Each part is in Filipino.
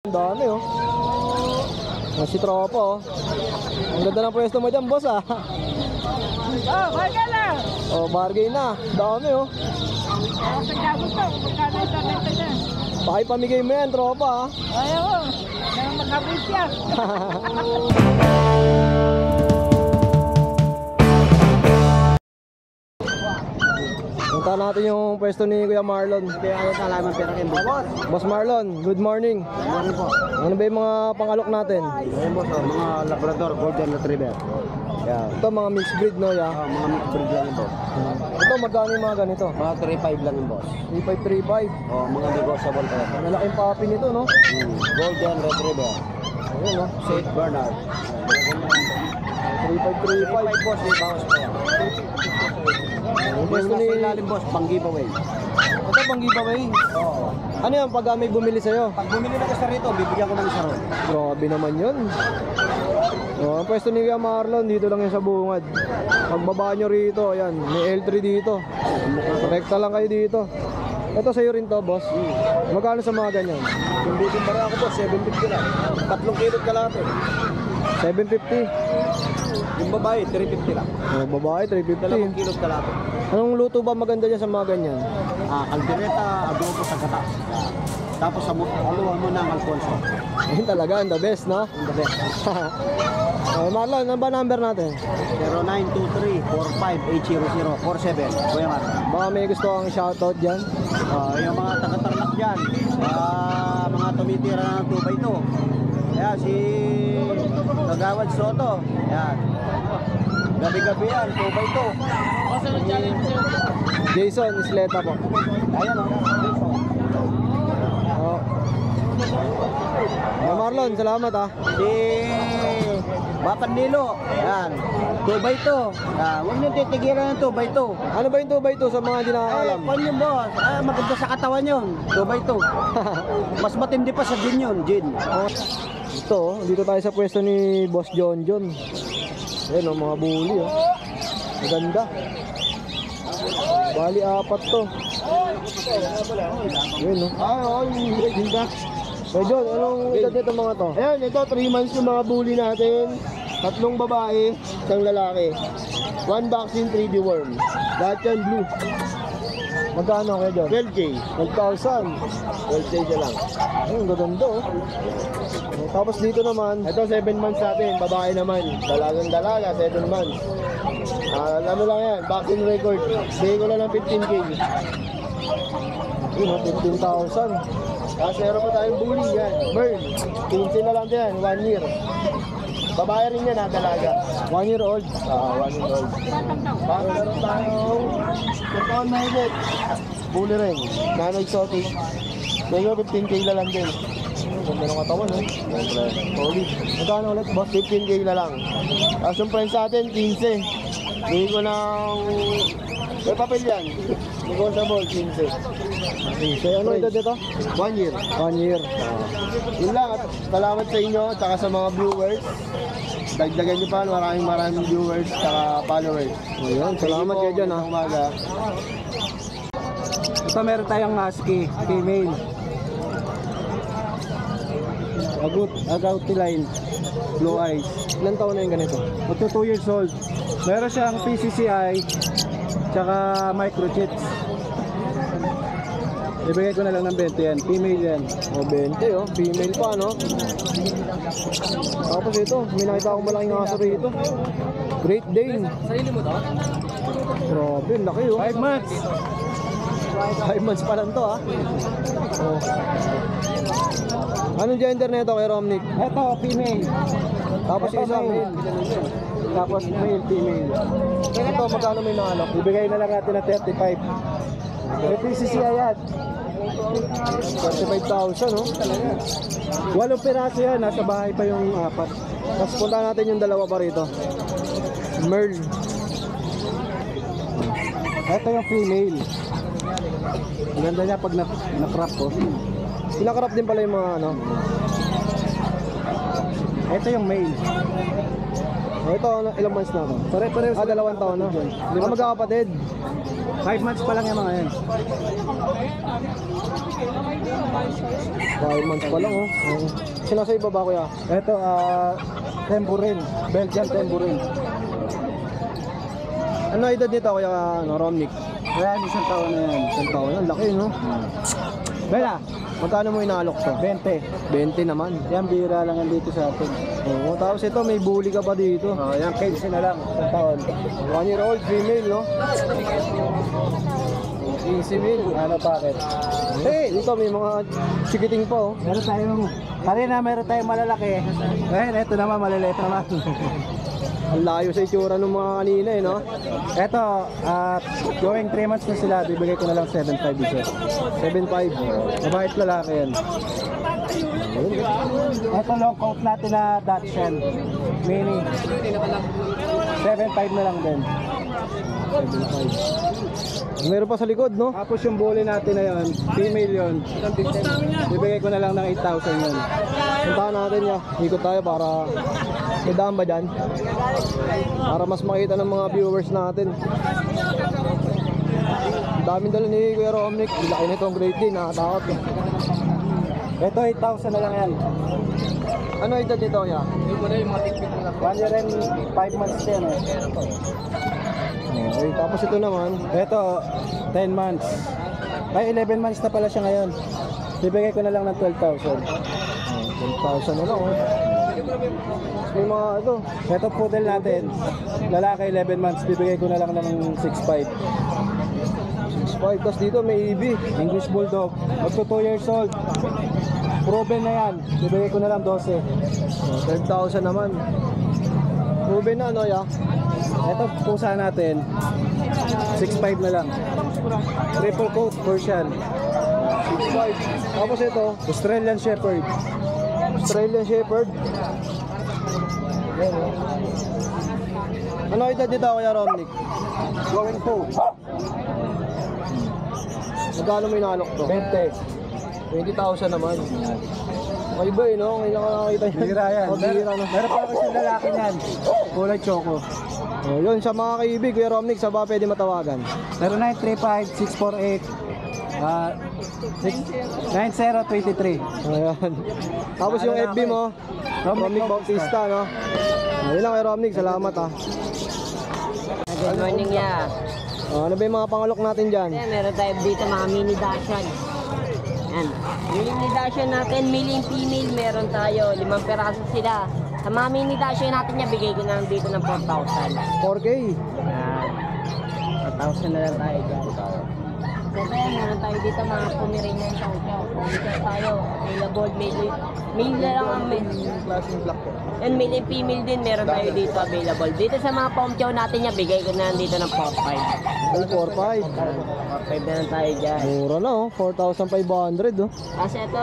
Ang dami oh. Si tropa oh. Ang ganda ng pwesto mo dyan, boss ah. Oh, bargain lang. Oh, bargain na. Dami oh. Pagka gusto, magkano ito nito dyan? Pakipamigay mo yan, tropa ah. Ayaw ko. Kaya magkabis yan. Punta natin yung pwesto ni Kuya Marlon. Kaya ayaw talaman pera kayo boss. Boss Marlon, good morning. Ano po? Ano ba yung mga pangalok natin? Ayun boss, mga Labrador, Golden Retriever. Yeah. Ito mga mixed breed no, ya. Mga mixed breed lang yun boss. Ito magkano yung mga ganito? Mga 3.5 lang yun boss. 3535. Mga negotiable pa yan. Malaking papi nito no. Golden Retriever. Ayun no. St. Bernard. 3535 boss, may bawas pa yan. Yung Boss pwesto na ni... sa ilalim boss, pang giveaway. Ito pang giveaway. Oo. Ano yan pag may bumili sa'yo? Pag bumili na ka rito, bibigyan ko ng isa ron. Grabe naman yun. Oh, ang pwesto ni Kuya Marlon, dito lang yan sa bungad. Pagbaba nyo rito, ayan, may L3 dito. Rekta lang kayo dito. Ito sa'yo rin to, boss. Magkano sa mga ganyan? Yung bibing bara ako boss, 750 lang. 3 kilo kalate. 750. Yung babae, 350 lang. Oh, babae, 2 350. kilo kalate. Anong luto ba maganda dyan sa mga ganyan? Caldereta, adobo sa gata. Tapos aluhan mo ng Alfonso. Ayun talaga, the best, no? The best. Marlon, ano ba number natin? 0923-45-800-47. Kuya Mar. Baka may gusto kang shoutout dyan. Yung mga taga-Tarlac dyan, mga tumitira ng 2x2. Ayan, si Kagawad Soto. Ayan. Gabi-gabi yan, 2x2. Jason Isleta po. Ayan o. Oh. Marlon, salamat ah. Si Bapan Nilo. Ayan. 2x2. Huwag niyo titigilan ng 2x2. Ano ba yung 2x2 sa mga hindi nakakalam? Kung yun boss, maganda sa katawan yun. 2x2. Mas matindi pa sa gin yun, gin. Ito, dito tayo sa pwesto ni Boss John John. Ayan o, mga bully oh. Maganda. Bali, 4 to. Ayan o. Yung breeding box. So John, anong edad nito mga to? Ayan, ito 3 months yung mga bully natin. 3 babae, 1 lalaki. 1 vaccine, 3 deworm. Lahat yan blue. Magkano kayo John? 12K. 12,000. 12K siya lang. Ayun, gaganda oh. Tapos dito naman, Ito 7 months natin, babae naman. Dalagang dalaga, 7 months. Ano lang yan, vaccine record. Bigay ko lang ng 15K. yun oh, 15,000. Tapos meron pa tayong bully yan. Burn. 15 na lang yan, 1 year. Babae rin yan, dalaga. 1 year old. 1 year old. Tapos meron tayong taon na higit. Bully rin. Nano exotic. Bigay ko 15K na lang din. Ganda ng katawan eh. Solid. Magkano ulit boss? 15K na lang. Tapos yung friends natin, 15. Bigay ko ng... May papel yan. Negotiable, 15. So ano edad nito? 1 year. 1 year. Yun lang. At salamat sa inyo at saka sa mga viewers. Dagdagan nyo pa. Maraming viewers at followers. Ayun, salamat kayo dyan ha. Umaga. Ito meron tayong husky, female. Agouti line. Blue eyes. Ilan taon na yung ganito? Ito 2 years old. Meron siyang PCCI tsaka microchips. Ibigay ko na lang ng 20 yan. Female yan. O 20 oh, female pa no? Tapos ito, may nakita akong malaking aso rito. Great Dane. Sarili mo to? Grabe, laki oh. 5 months. 5 months pa lang to ah. Oh. Anong gender na ito kay Romnick? Ito, female. Tapos Ito, isa male. Tapos male, female. Ito, magkano may naalok? Ibigay na lang natin na 35. May PCCI yan. 35,000 no? 8 piraso yan. Nasa bahay pa yung 4. Tapos punta natin yung dalawa pa rito. Merl. Ito yung female. Ang ganda niya pag na-crop ko. Pinakarap din pala yung mga ano. Ito yung male. Ito, ilang months na ito? Pare-pareho. 2 taon na. Magkakapatid. 5 months pa lang yung mga yan. 5 months pa lang, oh. Sino sa iba ba, kuya? Ito, temburin. Belgian temburin. Ano edad nito, kuya, ano, Romnick? Ayan, isang taon na yan. Isang taon na, laki, no? Bella, Magkano mo inaalok to? 20. 20 naman. Yan, bira lang yan dito sa atin. Oo, tapos ito, may bully ka pa dito. Yan, 15 na lang. Isang taon. 1 year old, female, no? 15 mil. Ano, bakit? Dito may mga chikiting pa, oh. Meron tayong, kanina meron tayong malalaki. Ngayon, ito naman, maliliit naman. Ang layo sa itsura ng mga kanina, eh, no? Ito, going 3 months na sila, bibigay ko na lang 7.5 isa. 7.5. Mabait lalaki yan. Ito long coat natin na Dachshund Mini. 7.5 na lang din. 7.5. Meron pa sa likod, no? Tapos yung bully natin na yun, female yun. Bibigay ko na lang ng 8,000 yun. Puntahan natin niya. Ikot tayo para... May daan ba dyan? Para mas makita ng mga viewers natin. Ang daming dala ni Kuya Romnick. Laki na itong Great Dane, nakatakot. Ito 8,000 na lang yan. Ano edad nito, kuya? 1 year and 5 months yan eh. Okay, tapos ito naman. Ito, 10 months. Ay, 11 months na pala siya ngayon. Bibigay ko na lang ng 12,000. 10,000 na lang, oh. May mga ito. Ito poodle natin. Lalaki 11 months, bibigay ko na lang ng 6.5. 6.5. Tapos dito may EB. English Bulldog, magto 2 years old. Proven na yan, bibigay ko na lang 12. 12,000 naman. Ruben na, ano, ya? Ito pusa natin, 6.5 na lang. Triple coat Persian. 6.5. Tapos ito, Australian Shepherd. Australian Shepherd. Ayan, oh. Ano edad nito, Kuya Romnick? Going 2. Magkano mo inalok to? 20. 20,000 naman. May iba, eh, no? Ngayon lang nakakita yan. Bira yan. Oh, bira, no? Meron pa ako isang lalaki niyan. Kulay choco. Oh, yun, sa mga kaibig, Kuya Romnick, sa ba pwede matawagan? 0935-648-9023. Ayan. Tapos yung FB mo, Romnick Bautista, no? Ayun lang, Kuya Romnick, salamat, ha. Good morning, ya. Ano ba yung mga pangalok natin dyan? Ayan, meron tayo dito mga mini Dachshund. Yan. Yung mini Dachshund natin, male and female, meron tayo. 5 peraso sila. Sa mga mini Dachshund natin niya, bigay ko na lang dito ng 4,000. 4K. Yan. 4,000 na lang tayo dyan. Siyempre, meron tayo dito mga Pomeranian chow chow. Pomeranian tayo. Available, male na lang ang male. Klaseng black po. And male and female din, meron tayo dito available. Dito sa mga pom chow natin niya, bigay ko na lang dito ng 4,500. Ay, 4.5. 4,500 na lang tayo dyan. Mura na, oh. 4,500, oh. Kasi ito,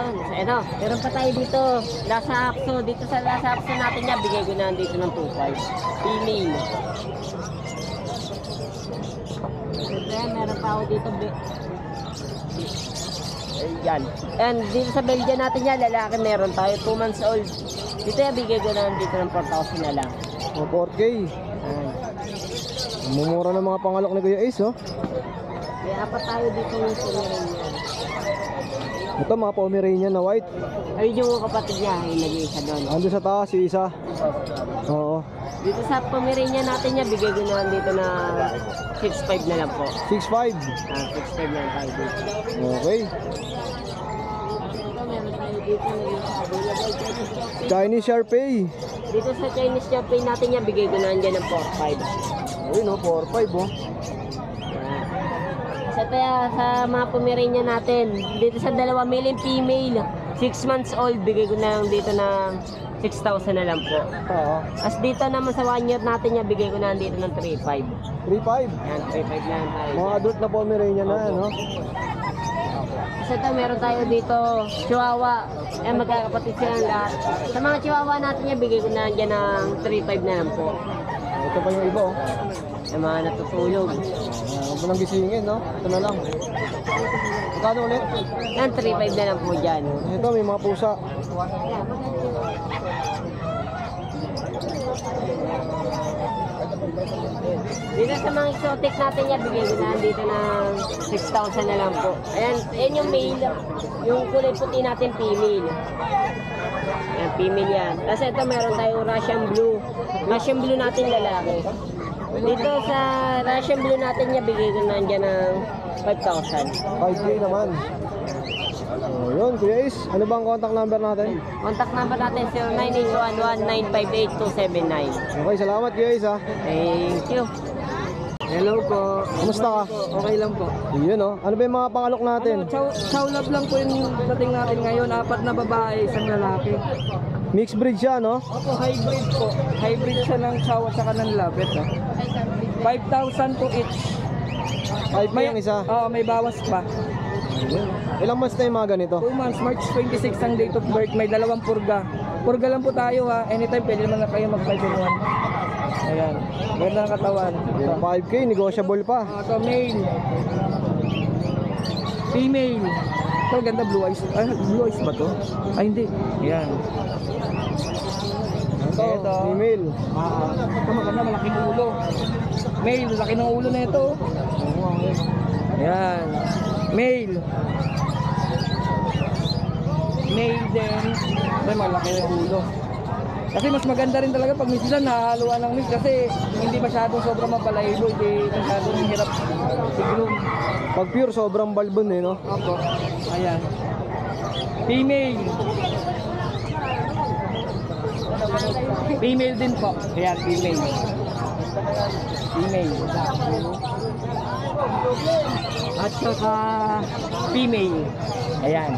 meron pa tayo dito, Lhasa Apso. Dito sa Lhasa Apso natin niya, bigay ko na lang dito ng 2,500. Female. Siyempre, meron pa ako dito. Ayan. And dito sa Belgian natin niya, lalaki meron tayo, 2 months old. Dito yan, bigay ko na lang dito ng 4,000 na lang. Oh, 4K. Ayan. Mumura ng mga pangalok ni Kuya Ace, oh. May apat tayo dito yung Pomeranian. Ito, mga Pomeranian na white. Ayun yung kapatid niya, yung nag-iisa doon. Ando sa taas, yung isa. Oo. Dito sa Pomeranian natin niya, bigay ko na lang dito na 6,500 na lang po. 6.5. 6,500 na lang tayo dito. Okay. Dito meron tayo dito na yung available Chinese Chow. Chinese Sharpei. Dito sa Chinese Chow natin niya, bigay ko na lang dyan ng 4,500. Ayun, oh, 4.5, oh. Sa mga Pomeranian natin, dito sa dalawa, male and female, 6 months old, bigay ko na lang dito ng 6,000 na lang po. Oo. As dito naman sa 1 year natin niya, bigay ko na lang dito ng 3,500. 3.5. Yan, 3,500 na lang tayo. Mga adult na Pomeranian na, no? Kasi ito, meron tayo dito, Chihuahua. Yan, magkakapatid silang lahat. Sa mga Chihuahua natin niya, bigay ko na lang dyan ng 3,500 na lang po. Ito pa yung iba, oh. Yung mga natutulog. Huwag mo nang gisingin, no? Ito na lang. Magkano ulit? Yan, 3,500 na lang po dyan. Ito, may mga pusa. Dito sa mga exotic natin niya, bigay ko na dito ng 6,000 na lang po. Ayan, ayan yung male. Yung kulay puti natin, female. Ayan, female yan. Tapos ito, meron tayong Russian Blue. Russian Blue natin lalaki. Dito sa Russian Blue natin niya, bigay ko na dyan ng 5,000. 5K naman. Oh, yun, Kuya Ace. Ano bang contact number natin? Contact number natin 0981-958-279. Okay, salamat Kuya Ace ha. Thank you. Hello po. Kumusta ka? Okay lang po. Yun oh. Ano ba yung mga pangalok natin? Chow love lang po yung dating natin ngayon. 4 na babae, 1 lalaki. Mixed breed siya, no? Opo, hybrid po. Hybrid siya ng chow at saka ng labet. 5,000 po each. 5K ang isa. May bawas pa. Ilang months na yung mga ganito? 2 months, March 26 ang date of birth. May 2 purga. Purga lang po tayo ha. Anytime pwede naman na kayo mag-5-in-1. Ayan. Ganda ang katawan. 5K, negotiable pa. Ito, male. Female. Ito, ganda blue eyes. Ay, blue eyes ba to? Ay, hindi. Ayan. Ito, female. Ito maganda, malaking ulo. Male, laki ng ulo na ito. Ayan. Male. Male din. May malaki ng ulo. Kasi mas maganda rin talaga pag minsan nahahaluan ng mix kasi hindi masyadong sobrang mapalahibo, hindi masyadong hirap i-groom. Pag pure, sobrang balbon eh, no? Opo. Ayan. Female. Female din po. Ayan, female. Female. At saka female. Ayan.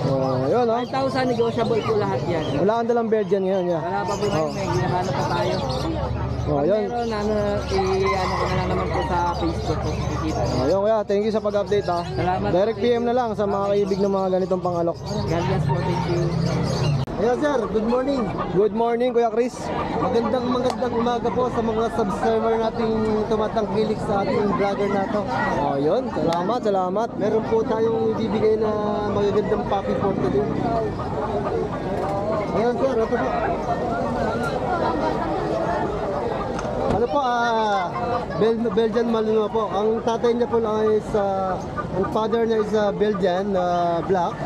Oh, yun oh. 5,000 negotiable po lahat yan. Wala kang dalang Belgian ngayon, ya. Wala pa po ngayon, may ginahanap pa tayo. Oh, Pag yun. meron, i-ano ko na lang naman po sa Facebook po. Kikita. Oh, yun kuya, thank you sa pag-update ha. Salamat. Direct PM na lang sa mga kaibig ng mga ganitong pangalok. God bless po, thank you. Ayan sir, good morning. Good morning, Kuya Chris. Magandang umaga po sa mga subscriber nating tumatangkilik sa ating vlogger na to. Oh, yun. Salamat, salamat. Meron po tayong ibibigay na magagandang puppy for today. Ayan sir, ito po. Ano po, Belgian Malinois po. Ang tatay niya po lang is, ang father niya is Belgian, black.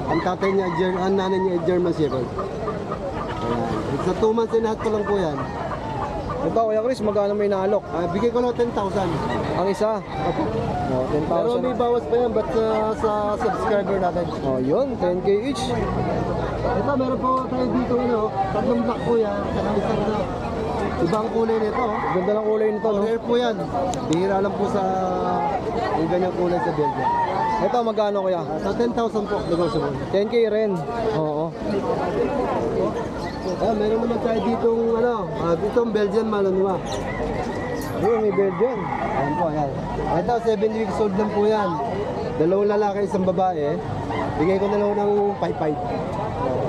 Ang tatay niya, ang nanay niya ay German Shepherd. Ayan. It's 2 months and a half pa lang po yan. Ito, Kuya Chris, magkano may naalok? Bigay ko na 10,000. Ang isa. Opo. Oh, Pero may 10,000. bawas pa yan, but sa subscriber natin. Oh, yun. 10K each. Ito, meron po tayo dito, tatlong black po yan, saka isang ibang kulay nito. Ganda ng kulay nito, no? Rare po yan. Bihira lang po sa yung ganyang kulay sa Belgium. Ito, magkano kuya? Sa 10,000 po, negotiable. 10K rin. Oo. Meron naman tayo ditong, ditong Belgian Malinois. Ayun, may Belgian. Ayan po, ayan. Ito, 7 weeks old lang po yan. 2 lalaki, 1 babae. Bigay ko na lang ng 5,500.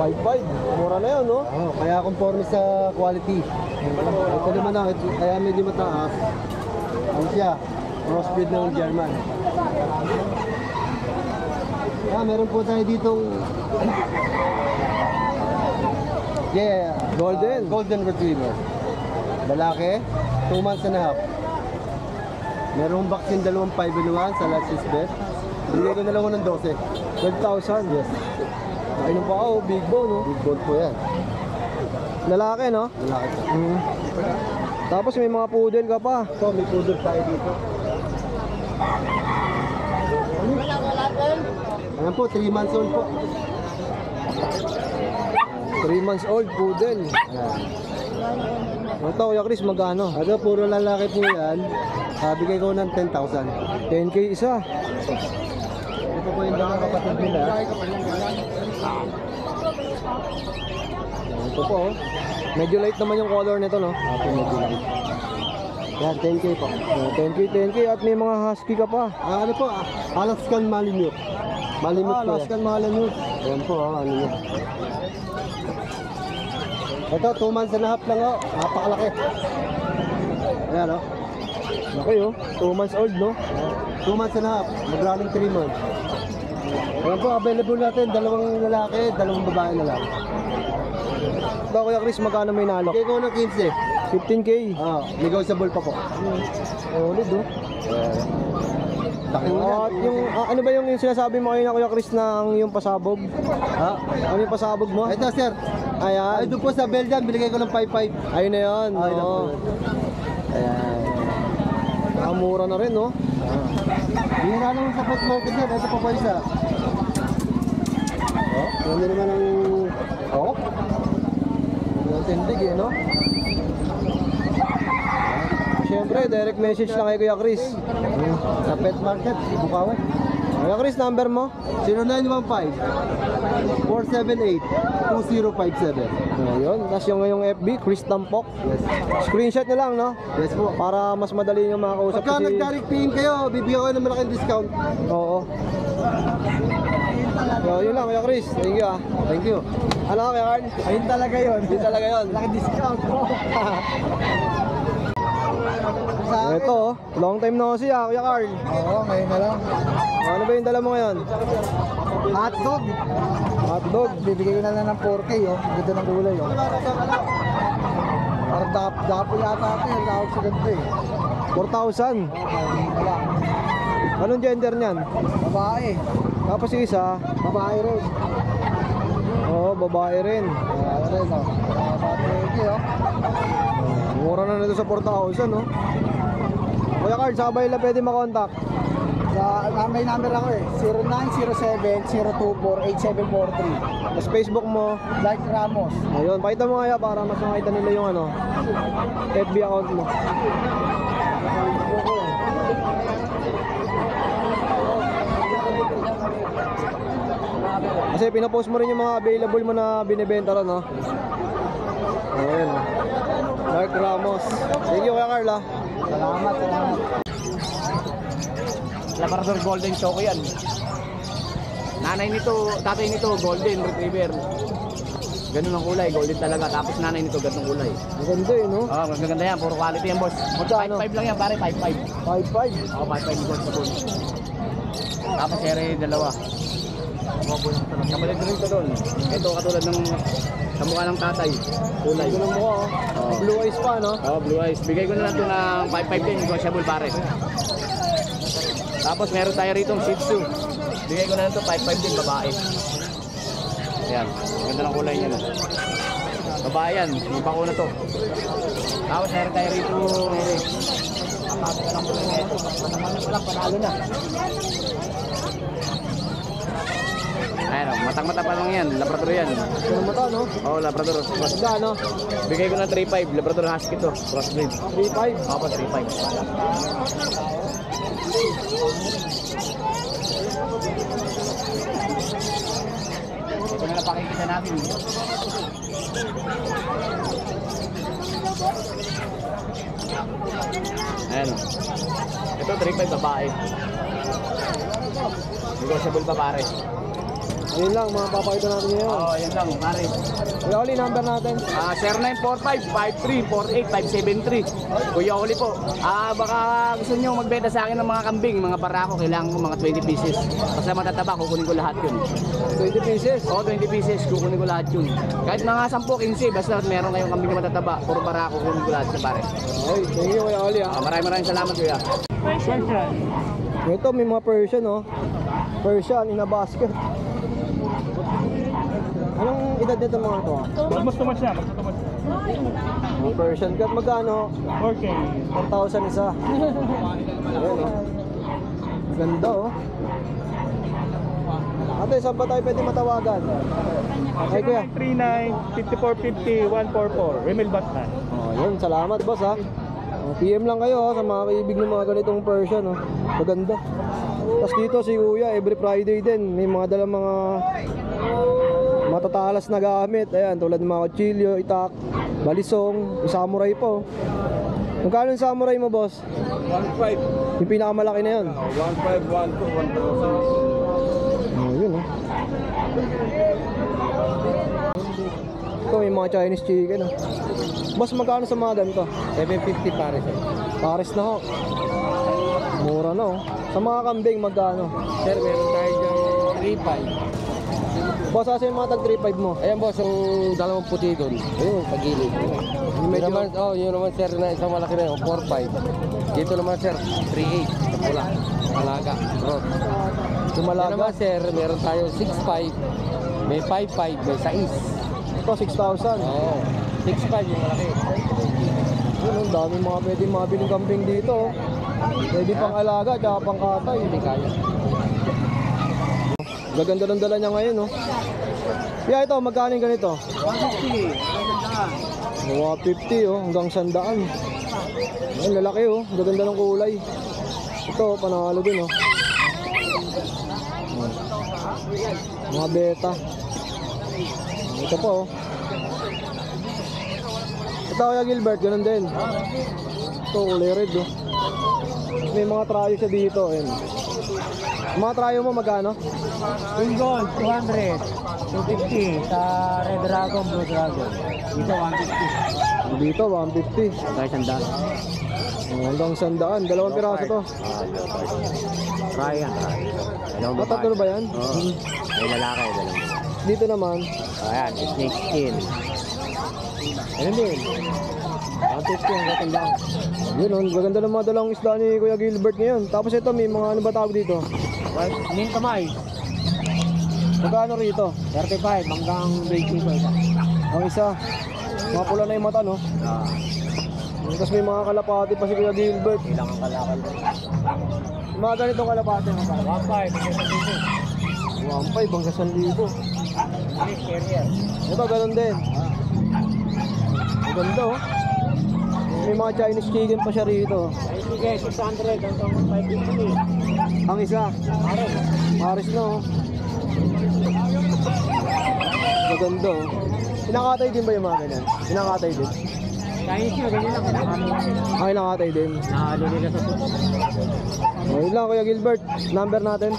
5.5. Mura na yun, no? Kaya conforme sa quality. Ito naman kaya medyo mataas. Ano siya? Crossbreed ng German. Meron po tayo ditong Golden Retriever. Lalaki, 2 months and a half. Merong vaccine 2.5-in-1 sa last bet. Bigay ko na lang ng 12. 12,000. Yes. Ayun pa ako, big bone, no? Big bone po yan. Lalaki, no? Lalaki po. Tapos may mga poodle ka pa. Ito, may poodle tayo dito. Ayan po, 3 months old po. 3 months old poodle. Ayan. Ito, Kuya Chris, magkano? Ano, puro lalaki po yan. Bigay ko ng 10,000. 10K isa. Ito po yung mga kapatid nila. Ito po, oh. Medyo light naman yung color nito, no? Ito medyo lang. Yan, 10K po. 10K at may mga husky ka pa. Ano po, Alaskan Malamute. Malamute po yan. Alaskan Malamute. Yan po, ano yun. Ito, 2 months and a half lang, napakalaki. Ayan, Laki, oh. 2 months old, no? 2 months and a half, mag-running 3 months. Ayan po, available natin, dalawang lalaki, dalawang babae na lang. Ito Kuya Chris, magkano may nalok? Bigay ko ng 15. 15K. Negotiable pa po. Solid oh. Laki mo At yung, ano ba yung sinasabi mo kayo na Kuya Chris na yung pasabog? Ha? Ano yung pasabog mo? Ito sir, ay Ayan. doon po sa Belgium, binigay ko ng 5.5. Ayun na yun. Ayun na po. Oo. Ayan. Nakamura na rin, no? Bihira naman sa pet market yan, ito pa po isa. Yan na naman ang... Oo. Yung tindig eh, no? Siyempre, direct message lang kay Kuya Chris. Sa pet market, Bukawi. Kuya Chris, number mo? 0915-478-2057. Ayun. Tapos yung FB, Chris Tampok. Yes. Screenshot nyo lang, no? Yes po. Para mas madali nyo makakausap Pagka nag-direct PM kayo, bibigyan ko ng malaking discount. Oo. So, yun lang, Kuya Chris. Thank you, ah. Thank you. Ano ka, Kuya Carl? Ayun talaga yun. Yun talaga yun. Malaking discount bro. Ito, oh. Long time no see, ah, Kuya Carl. Oo, ngayon na lang. Ano ba yung dala mo ngayon? Hotdog. Hotdog. Bibigay ko na lang ng 4K, oh. Ganda ng kulay, oh. Parang dapo yata ito, yung tawag sa ganito, eh. 4,000. Wala. Anong gender niyan? Babae. Tapos yung isa, Babae rin. oo, babae rin. Babae rin, oh. 4K, oh. Mura na nito sa 4,000, no? Kuya Carl, sabay lang pwede makontak. May number ako, eh. 0907-024-8743. Tapos Facebook mo. Like Ramos. Ayun, pakita mo kaya para mas makita nila yung ano, FB account mo. Kasi pinapost mo rin yung mga available mo na binibenta ron, no? Ayun, oh. Dark Ramos. Thank you, Kuya Carl, ah. Salamat, salamat. Labrador Golden Choco yan. Nanay nito, tatay nito, Golden Retriever. Ganun ang kulay, golden talaga. Tapos nanay nito, ganun kulay. Maganda eh, no? Oh, maganda yan, puro quality yan, boss. Magkano? 5.5 lang yan, pare, 5.5. 5,500. Oh, 5.5 yung gold sa bull. Tapos ere dalawa. Kapalit rin ito doon. Ito katulad ng sa mukha ng tatay. Kulay. Ito ng mukha, oh. Oo. Blue eyes pa, no? Oh, blue eyes. Bigay ko na lang ito ng 5.5 din, negotiable pare. Tapos meron tayo rito Shih Tzu. Bigay ko na lang ito 5.5 din, babae. Ayan, ganda ng kulay niya na. Babae yan, yung bako na to. Tapos meron tayo rito, kapapit ka ng kulay na ito. Panalo na. Ayan, matang-mata pa lang yan, Labrador yan. Ito ng mata, no? Oo, Labrador. Magkano? Bigay ko na 3.5, Labrador Husky to, crossbreed. 3,500. Ako 3.5. Ito na napakikita natin. Ayan o. Ito 3.5 babae. Negotiable pa pare. Ayun lang, mga papakita natin ngayon. Oo, yan lang pare. Kuya Oli, number natin. 0945-5348573. Kuya Oli po. Baka gusto niyo magbenta sa akin ng mga kambing, mga barako, kailangan ko mga 20 pieces. Basta matataba, kukunin ko lahat yun. 20 pieces. Oo, 20 pieces, kukunin ko lahat yun. Kahit mga 10, 15, basta meron kayong kambing na matataba, puro barako, kukunin ko lahat sa pare. Okay, thank you Kuya Oli, ah. Maraming salamat kuya. Ito, may mga Persian, oh. Persian in a basket. Anong edad nito mga to? Almost too much na, magtutumas. Mga Persian cat, magkano? 4K. 4,000 isa. Ayan, oh. Ganda, oh. Ate, saan ba tayo pwede matawagan? Ay, kuya. 0939-5450-144. Remel Batan. Oh, yun. Salamat, boss, ha. Oh, PM lang kayo, ha, sa mga kaibig ng mga ganitong Persian, oh. Maganda. Tapos dito si Kuya, every Friday din, may mga dalang mga matatalas na gamit. Ayan, tulad ng mga kutsilyo, itak, balisong, yung samurai po. Magkano yung samurai mo, boss? 1.5. Yung pinakamalaki na yun. 1.5, 1.2, 1.2. Oh, yun, oh. Ito, may mga Chinese chicken, oh. Boss, magkano sa mga ganito? 750 pares, eh. Pares na, ho. Mura na, oh. Sa mga kambing, magkano? Sir, meron tayo dyan 3.5. Boss, kasi yung mga tag 3.5 mo. Ayan boss, yung dalawang puti doon. Ayun, sa gilid. Yun naman, yun naman sir na isang malaki na yun, 4.5. Dito naman sir, 3.8. Sa pula. Malaga, rod. Yan Dumalaga. naman sir, meron tayo 6.5. May 5.5, may 6. Ito, 6,000. Oo. 6.5 yung malaki. Yun, ang dami mga pwede mabiling kambing dito. Oh. Pwede pang alaga, tsaka pang katay. Hindi kaya. Gaganda ng dala niya ngayon, oh. Yeah, ito, magkano yung ganito? 150, oh, hanggang 100. Ayun, lalaki, oh. Gaganda ng kulay. Ito, panalo din, oh. Mga beta. Ito po, oh. Ito, Kuya Gilbert, ganun din. Ito, kulay red, oh. May mga trayo siya dito, ayun. Mga trayo mo magkano? Green Gold, 200. 250 sa Red Dragon, Blue Dragon. Dito, 150. Dito, 150. Kahit sandaan. Hanggang 100. Dalawang piraso to. Ryan. Matatlo ba yan? May lalaki, dalawa. Dito naman, Ayan, snake skin. Ayun din. 150 ang gatandaan. yun, ang gaganda ng mga dalang isda ni Kuya Gilbert ngayon. Tapos ito, may mga ano ba tawag dito? Hindi kamay. Magkano rito? 35 hanggang 20 ko isa. Ang isa, mga pula na yung mata, no? Tapos may mga kalapati pa si Kuya Gilbert. Ilang ang kalakal. Mga ganitong kalapati mo pa. 1.5. 1.5 hanggang 1,000. English carrier. Ito, ganun din. Ang ganda, oh. May mga Chinese chicken pa siya rito. Sige, 600 hanggang 550. Ang isa, Paris na, oh. Maganda, oh. Pinakatay din ba yung mga ganyan? Pinakatay din. Chinese nyo, ganyan lang. Ang pinakatay din. Nahalo nila sa puto. Ayun lang, Kuya Gilbert. Number natin.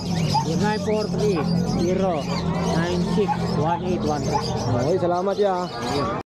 943-096-1813. Okay, salamat ya.